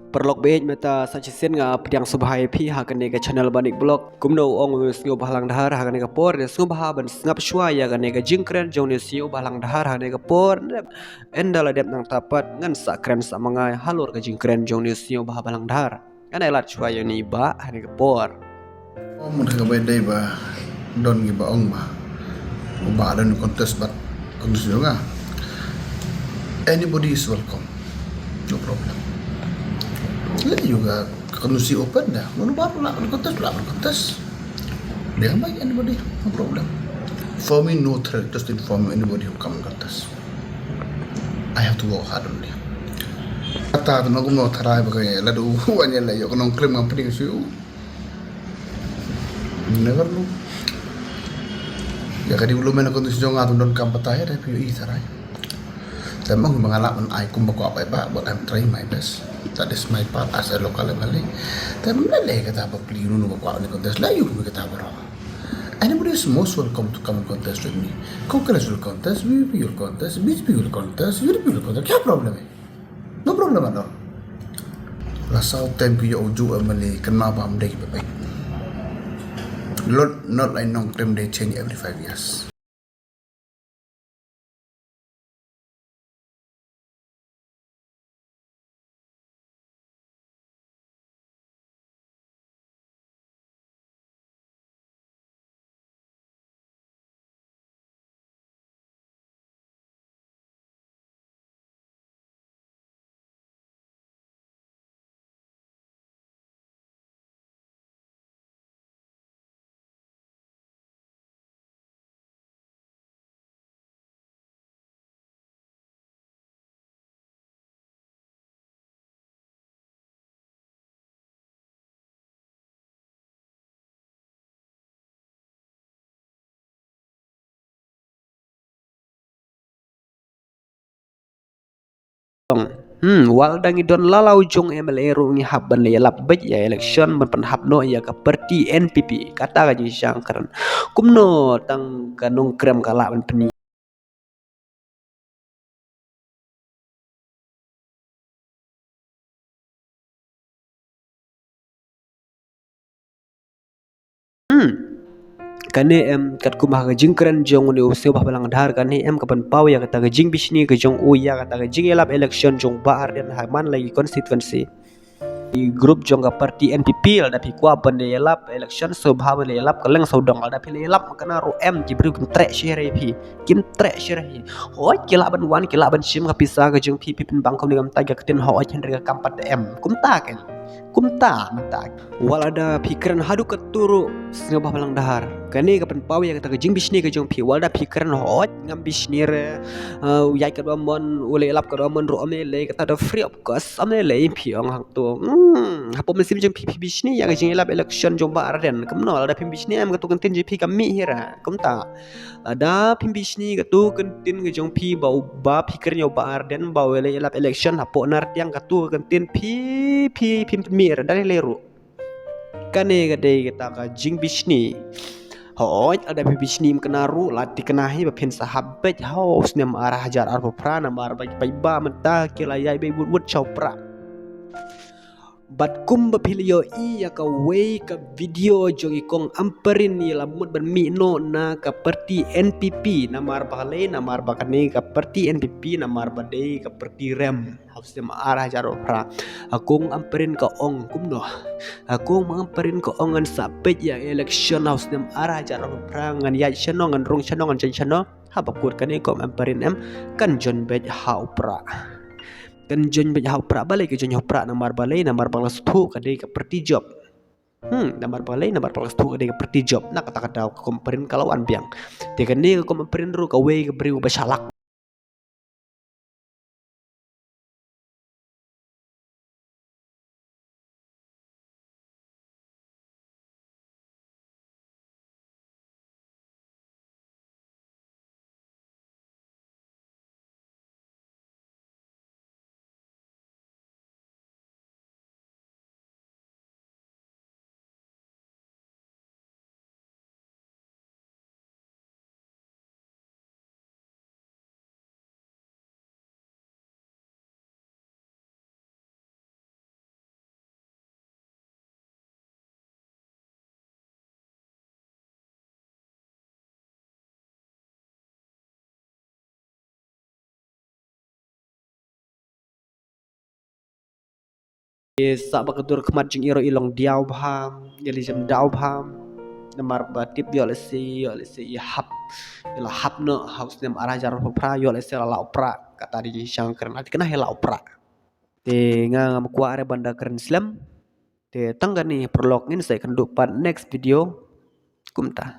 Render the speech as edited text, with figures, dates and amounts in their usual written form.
Perlok behej meta sachisen nga pediang subhai phi hakane ka channel banik blog kumno ong sngo balang dahar hakane ka por sngo baha ban snap shwa ya kane ka jingkren jong ne sio balang dahar hakane ka por endala dep nang tapat ngan sakren sa mangai halor ka jingkren jong ne sio baha balang dahar ane lat shwa ya ni ba hakane ka por Mun ka bay day ba don gi ba ong ba don contest but kondisi nga anybody is welcome, no problem. Let juga kondisi open dah mun ba lah contest dia baik anybody, no problem. For me no threat just inform anybody who come contest. I have to work hard on it. Kata tu nak mau try bagai ladu wanya lah yo kono klaim ngam peding siu. Never know. Ya kadi belum mana kondisi jong atun don kam pataya dah piu i sarai. Dan mau mengalami ai kum bako apa ba, but I'm trying my best. That is my part as a local MLA. Dan mele kata apa pli nu bako ni contest la yu kata baro. Anybody is most welcome to come and contest with me. Congress will contest, VP will contest, BJP will contest, UDP will contest. Kya problem hai? No problem at all. La South time piu uju MLA kan ma ba amdai baik. Not like long term they change every 5 years. wal dangi don lalau jong MLA ru ngi habban le lap bej ya election ban pan habno ya ka parti NPP kata ga ji syangkaran kumno tang kanung krem kala ban peni kane em kat kumah ga jingkran jong ne useu bah balang dhar kane em kapan pau ya kata ga jing bisni ga jong u ya kata ga jing elap election jong baar den haman lagi constituency di grup jong ga parti NPP al dapi kwa ban de elap election so bah le elap kaleng saudang al dapi le elap kana ru em jibru kim tre shere phi kim tre shere hi hoi kila ban wan kila ban sim ga pisa ga jong phi pin bang kom ngam ta ga keten hoi chen ga kampat em kumta mentak wal ada pikiran hadu keturu ngabah balang dahar kani kapan pau yang kata jing bisni ke jong pi wal da pikiran hot ngam bisni re yai ka mon ule lap ka mon ro ame le kata da free of cost ame le pi ong hang tu hapo mesim jong pi bisni yang jing lap election jong ba arden kamno da pi bisni am ka tu kan tin ji pi kami hira kumta ada pi bisni ka tu kan tin ke jong pi bau ba pikir nyo ba arden bau le lap election hapo nar tiang ka tu kan tin pi mir dari leru kane gade kita ka jing bisni hoj ada bisni kenaru lati kenahi bapin sahabat haus nem arah hajar arba prana mar baik ba menta kilayai be wud chopra bat kum bapilio iya ka way ka video jogi kong amperin ni lamut bermi no na ka parti NPP namar bakale namar bakane ka parti NPP namar bade ka parti rem haus dem arah jaro pra akong amperin ka ong kumno akong mangamperin ka ongan sapet ya election haus dem arah jaro pra ngan ya chano ngan rong chano ngan chen chano habakut kane kom amperin em kan jon bet hau pra kan jon bet hau pra balai ke jon hau pra namar balai namar balas thu kade ka parti job namar balai namar balas thu kade ka parti job nak kata komperin kalau an biang te kan ni komperin ru ka we ka beri basalak Sa bakadur kemat jing iro ilong diaw bham, yelisem daw bham, namar batip yolesi hap, yola hap no haus nem arah jar pra yolesi la opra kata di jang keren arti kena hela opra. Te nga ngam kwa are banda keren Islam. Te tanggani prolog ini saya akan next video kumta.